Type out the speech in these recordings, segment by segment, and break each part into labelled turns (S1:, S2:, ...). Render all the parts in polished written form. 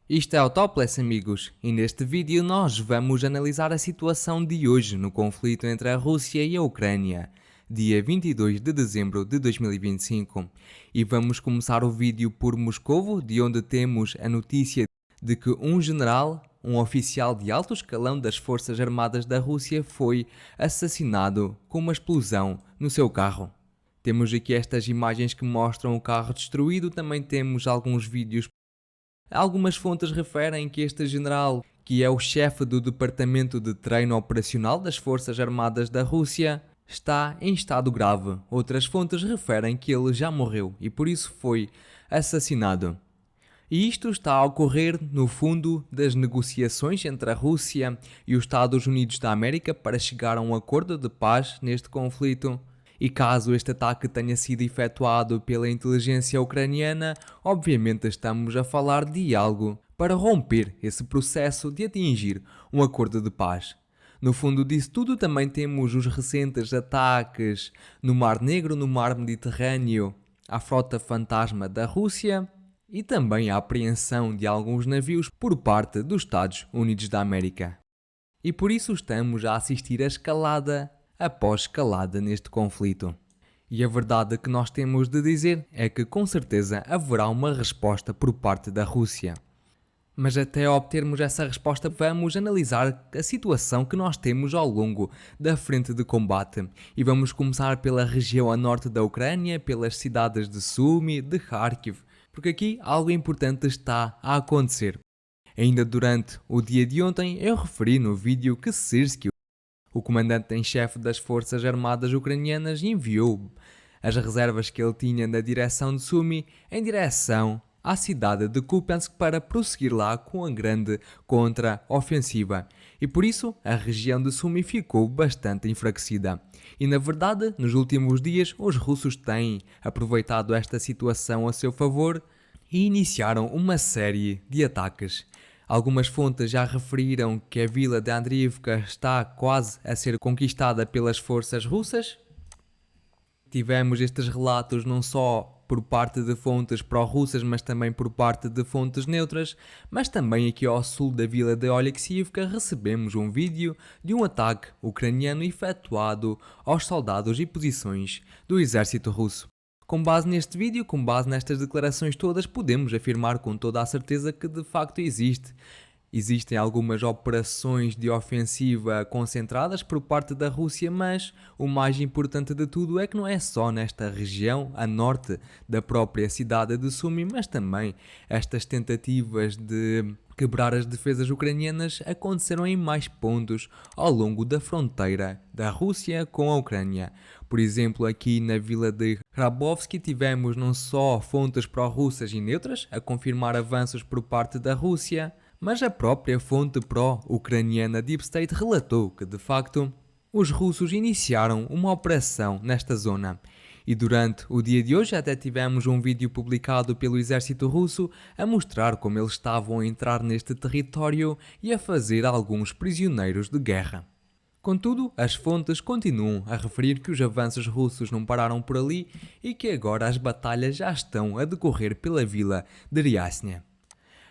S1: Isto é o Topless, amigos, e neste vídeo nós vamos analisar a situação de hoje no conflito entre a Rússia e a Ucrânia, dia 22 de dezembro de 2025. E vamos começar o vídeo por Moscovo, de onde temos a notícia de que um general, um oficial de alto escalão das Forças Armadas da Rússia, foi assassinado com uma explosão no seu carro. Temos aqui estas imagens que mostram o carro destruído, também temos alguns vídeos. Algumas fontes referem que este general, que é o chefe do Departamento de Treino Operacional das Forças Armadas da Rússia, está em estado grave. Outras fontes referem que ele já morreu e por isso foi assassinado. E isto está a ocorrer no fundo das negociações entre a Rússia e os Estados Unidos da América para chegar a um acordo de paz neste conflito. E caso este ataque tenha sido efetuado pela inteligência ucraniana, obviamente estamos a falar de algo para romper esse processo de atingir um acordo de paz. No fundo disso tudo também temos os recentes ataques no Mar Negro, no Mar Mediterrâneo, à frota fantasma da Rússia e também a apreensão de alguns navios por parte dos Estados Unidos da América. E por isso estamos a assistir a escalada após escalada neste conflito. E a verdade que nós temos de dizer é que com certeza haverá uma resposta por parte da Rússia. Mas até obtermos essa resposta vamos analisar a situação que nós temos ao longo da frente de combate. E vamos começar pela região a norte da Ucrânia, pelas cidades de Sumy, de Kharkiv, porque aqui algo importante está a acontecer. Ainda durante o dia de ontem eu referi no vídeo que Syrskyi, o comandante em chefe das Forças Armadas Ucranianas, enviou as reservas que ele tinha na direção de Sumy em direção à cidade de Kupiansk para prosseguir lá com a grande contra-ofensiva. E por isso a região de Sumy ficou bastante enfraquecida. E na verdade, nos últimos dias, os russos têm aproveitado esta situação a seu favor e iniciaram uma série de ataques. Algumas fontes já referiram que a vila de Andriivka está quase a ser conquistada pelas forças russas. Tivemos estes relatos não só por parte de fontes pró-russas, mas também por parte de fontes neutras. Mas também aqui ao sul da vila de Oleksiivka recebemos um vídeo de um ataque ucraniano efetuado aos soldados e posições do exército russo. Com base neste vídeo, com base nestas declarações todas, podemos afirmar com toda a certeza que de facto existem algumas operações de ofensiva concentradas por parte da Rússia, mas o mais importante de tudo é que não é só nesta região, a norte da própria cidade de Sumy, mas também estas tentativas de quebrar as defesas ucranianas aconteceram em mais pontos ao longo da fronteira da Rússia com a Ucrânia. Por exemplo, aqui na vila de Khrabovsky tivemos não só fontes pró-russas e neutras a confirmar avanços por parte da Rússia, mas a própria fonte pró-ucraniana Deep State relatou que, de facto, os russos iniciaram uma operação nesta zona. E durante o dia de hoje até tivemos um vídeo publicado pelo exército russo a mostrar como eles estavam a entrar neste território e a fazer alguns prisioneiros de guerra. Contudo, as fontes continuam a referir que os avanços russos não pararam por ali e que agora as batalhas já estão a decorrer pela vila de Ryaznya.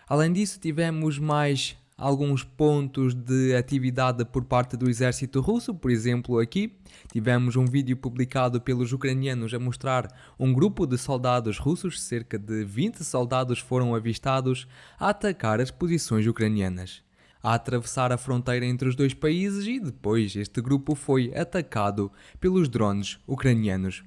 S1: Além disso, tivemos mais alguns pontos de atividade por parte do exército russo. Por exemplo, aqui tivemos um vídeo publicado pelos ucranianos a mostrar um grupo de soldados russos, cerca de 20 soldados foram avistados a atacar as posições ucranianas, a atravessar a fronteira entre os dois países, e depois este grupo foi atacado pelos drones ucranianos.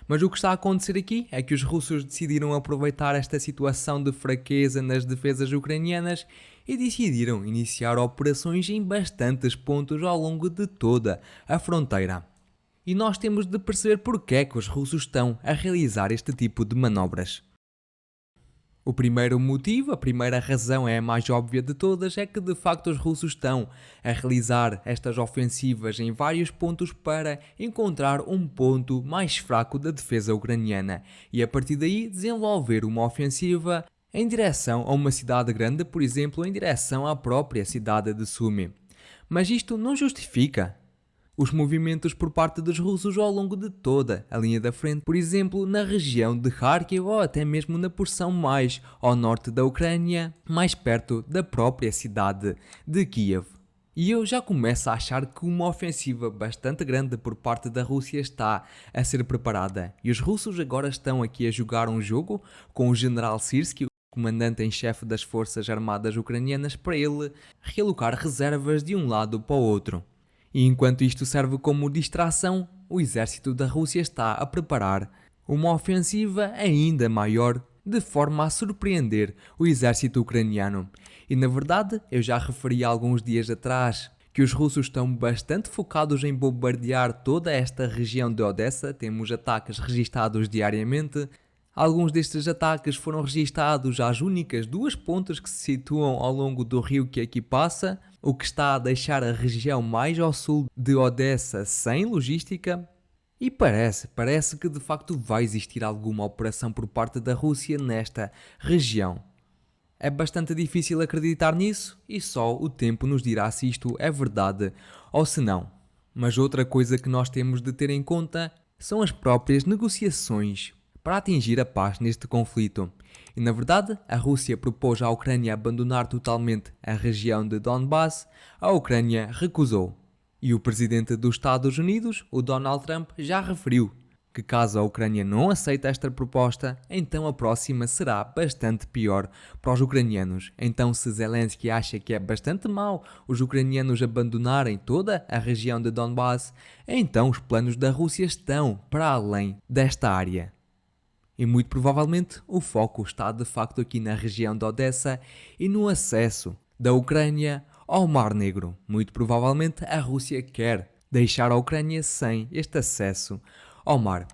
S1: Mas o que está a acontecer aqui é que os russos decidiram aproveitar esta situação de fraqueza nas defesas ucranianas e decidiram iniciar operações em bastantes pontos ao longo de toda a fronteira. E nós temos de perceber porque é que os russos estão a realizar este tipo de manobras. O primeiro motivo, a primeira razão é a mais óbvia de todas, é que de facto os russos estão a realizar estas ofensivas em vários pontos para encontrar um ponto mais fraco da defesa ucraniana e a partir daí desenvolver uma ofensiva em direção a uma cidade grande, por exemplo, em direção à própria cidade de Sumy. Mas isto não justifica os movimentos por parte dos russos ao longo de toda a linha da frente, por exemplo, na região de Kharkiv ou até mesmo na porção mais ao norte da Ucrânia, mais perto da própria cidade de Kiev. E eu já começo a achar que uma ofensiva bastante grande por parte da Rússia está a ser preparada. E os russos agora estão aqui a jogar um jogo com o general Syrskyi, comandante em chefe das forças armadas ucranianas, para ele realocar reservas de um lado para o outro. E enquanto isto serve como distração, o exército da Rússia está a preparar uma ofensiva ainda maior, de forma a surpreender o exército ucraniano. E na verdade, eu já referi há alguns dias atrás que os russos estão bastante focados em bombardear toda esta região de Odessa. Temos ataques registados diariamente. Alguns destes ataques foram registados às únicas duas pontes que se situam ao longo do rio que aqui passa, o que está a deixar a região mais ao sul de Odessa sem logística. E parece que de facto vai existir alguma operação por parte da Rússia nesta região. É bastante difícil acreditar nisso e só o tempo nos dirá se isto é verdade ou se não. Mas outra coisa que nós temos de ter em conta são as próprias negociações para atingir a paz neste conflito. E na verdade, a Rússia propôs à Ucrânia abandonar totalmente a região de Donbass, a Ucrânia recusou. E o presidente dos Estados Unidos, o Donald Trump, já referiu que caso a Ucrânia não aceite esta proposta, então a próxima será bastante pior para os ucranianos. Então, se Zelensky acha que é bastante mau os ucranianos abandonarem toda a região de Donbass, então os planos da Rússia estão para além desta área. E muito provavelmente o foco está de facto aqui na região de Odessa e no acesso da Ucrânia ao Mar Negro. Muito provavelmente a Rússia quer deixar a Ucrânia sem este acesso ao mar.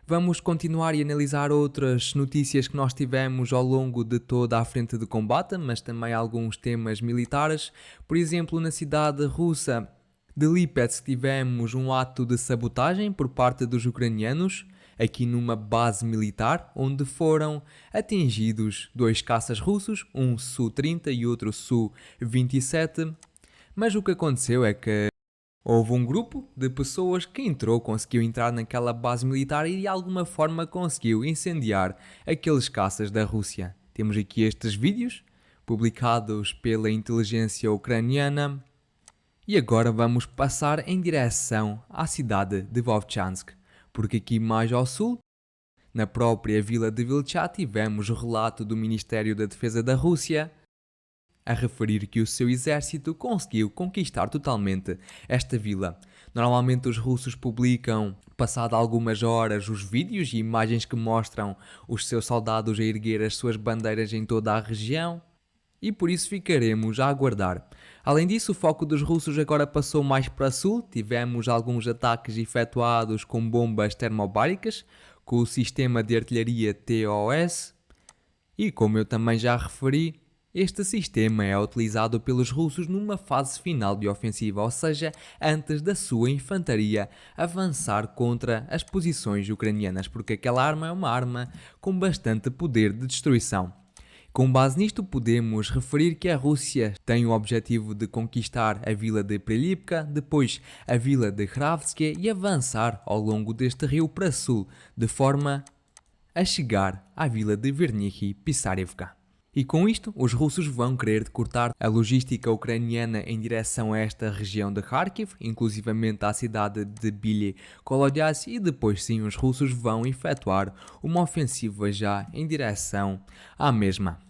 S1: Vamos continuar e analisar outras notícias que nós tivemos ao longo de toda a frente de combate, mas também alguns temas militares. Por exemplo, na cidade russa de Lipetsk tivemos um ato de sabotagem por parte dos ucranianos, aqui numa base militar, onde foram atingidos dois caças russos, um Su-30 e outro Su-27. Mas o que aconteceu é que houve um grupo de pessoas que conseguiu entrar naquela base militar e de alguma forma conseguiu incendiar aqueles caças da Rússia. Temos aqui estes vídeos publicados pela inteligência ucraniana. E agora vamos passar em direção à cidade de Vovchansk, porque aqui mais ao sul, na própria vila de Vilcha, tivemos o relato do Ministério da Defesa da Rússia a referir que o seu exército conseguiu conquistar totalmente esta vila. Normalmente os russos publicam, passado algumas horas, os vídeos e imagens que mostram os seus soldados a erguer as suas bandeiras em toda a região, e por isso ficaremos a aguardar. Além disso, o foco dos russos agora passou mais para sul. Tivemos alguns ataques efetuados com bombas termobáricas, com o sistema de artilharia TOS, e como eu também já referi, este sistema é utilizado pelos russos numa fase final de ofensiva, ou seja, antes da sua infantaria avançar contra as posições ucranianas, porque aquela arma é uma arma com bastante poder de destruição. Com base nisto, podemos referir que a Rússia tem o objetivo de conquistar a vila de Prelipka, depois a vila de Kravsky e avançar ao longo deste rio para sul, de forma a chegar à vila de Vernikhi Pisarevka. E com isto, os russos vão querer cortar a logística ucraniana em direção a esta região de Kharkiv, inclusivamente à cidade de Bily Kolodias, e depois sim os russos vão efetuar uma ofensiva já em direção à mesma.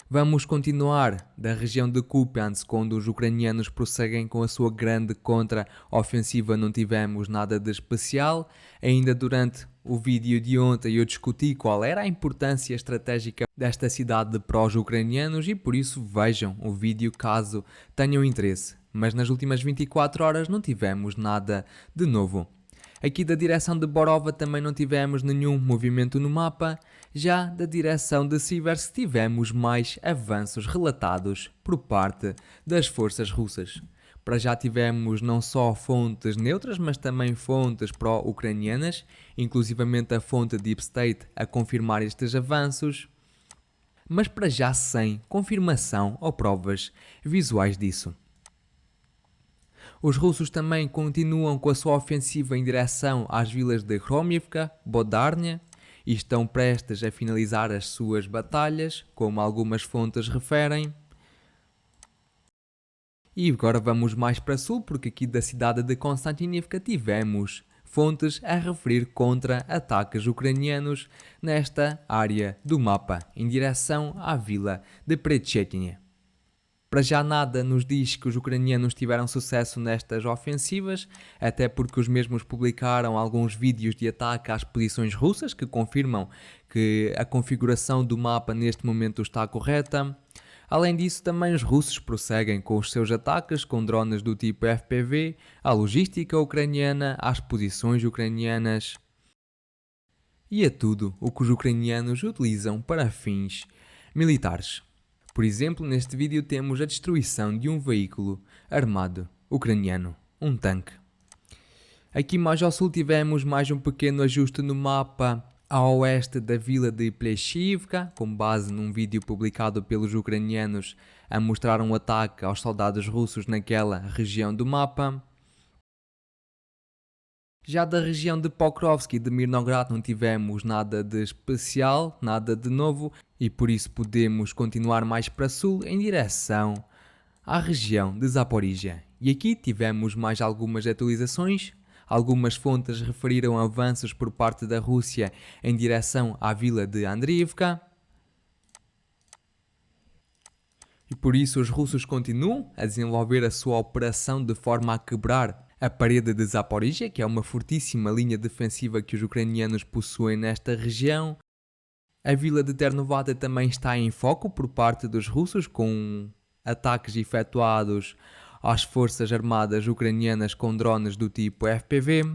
S1: Vamos continuar da região de Kupiansk, onde os ucranianos prosseguem com a sua grande contra-ofensiva. Não tivemos nada de especial. Ainda durante o vídeo de ontem eu discuti qual era a importância estratégica desta cidade para os ucranianos e por isso vejam o vídeo caso tenham interesse. Mas nas últimas 24 horas não tivemos nada de novo. Aqui da direção de Borova também não tivemos nenhum movimento no mapa. Já da direção de Siversk tivemos mais avanços relatados por parte das forças russas. Para já tivemos não só fontes neutras, mas também fontes pró-ucranianas, inclusivamente a fonte Deep State a confirmar estes avanços, mas para já sem confirmação ou provas visuais disso. Os russos também continuam com a sua ofensiva em direção às vilas de Hromievka, Bodarnia e estão prestes a finalizar as suas batalhas, como algumas fontes referem. E agora vamos mais para sul, porque aqui da cidade de Konstantinivka tivemos fontes a referir contra ataques ucranianos nesta área do mapa, em direção à vila de Pretchetnia. Para já nada nos diz que os ucranianos tiveram sucesso nestas ofensivas, até porque os mesmos publicaram alguns vídeos de ataque às posições russas que confirmam que a configuração do mapa neste momento está correta. Além disso, também os russos prosseguem com os seus ataques com drones do tipo FPV, à logística ucraniana, às posições ucranianas e a tudo o que os ucranianos utilizam para fins militares. Por exemplo, neste vídeo temos a destruição de um veículo armado ucraniano, um tanque. Aqui mais ao sul tivemos mais um pequeno ajuste no mapa a oeste da vila de Pleshivka, com base num vídeo publicado pelos ucranianos a mostrar um ataque aos soldados russos naquela região do mapa. Já da região de Pokrovsk e de Mirnograd não tivemos nada de especial, nada de novo, e por isso podemos continuar mais para sul em direção à região de Zaporizhia. E aqui tivemos mais algumas atualizações. Algumas fontes referiram avanços por parte da Rússia em direção à vila de Andriivka. E por isso os russos continuam a desenvolver a sua operação de forma a quebrar a parede de Zaporizhia, que é uma fortíssima linha defensiva que os ucranianos possuem nesta região. A vila de Ternovata também está em foco por parte dos russos, com ataques efetuados às forças armadas ucranianas com drones do tipo FPV.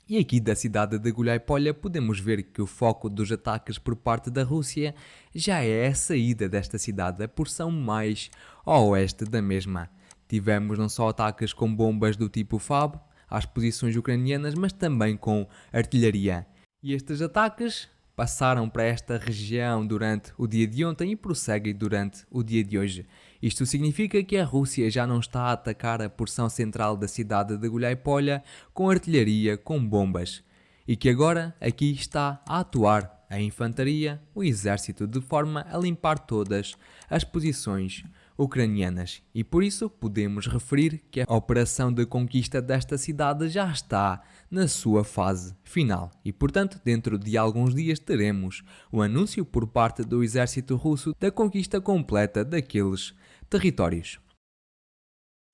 S1: E aqui da cidade de Guliáipolya podemos ver que o foco dos ataques por parte da Rússia já é a saída desta cidade, a porção mais a oeste da mesma. Tivemos não só ataques com bombas do tipo FAB às posições ucranianas, mas também com artilharia. E estes ataques passaram para esta região durante o dia de ontem e prosseguem durante o dia de hoje. Isto significa que a Rússia já não está a atacar a porção central da cidade de Guliáipolya com artilharia, com bombas, e que agora aqui está a atuar a infantaria, o exército, de forma a limpar todas as posições ucranianas. E por isso podemos referir que a operação de conquista desta cidade já está na sua fase final. E portanto, dentro de alguns dias teremos o anúncio por parte do exército russo da conquista completa daqueles territórios.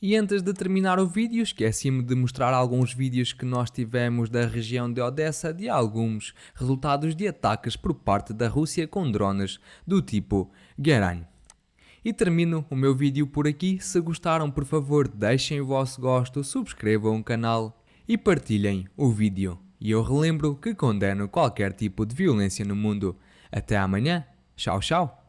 S1: E antes de terminar o vídeo, esqueci-me de mostrar alguns vídeos que nós tivemos da região de Odessa de alguns resultados de ataques por parte da Rússia com drones do tipo Geran. E termino o meu vídeo por aqui. Se gostaram, por favor, deixem o vosso gosto, subscrevam o canal e partilhem o vídeo. E eu relembro que condeno qualquer tipo de violência no mundo. Até amanhã. Tchau, tchau.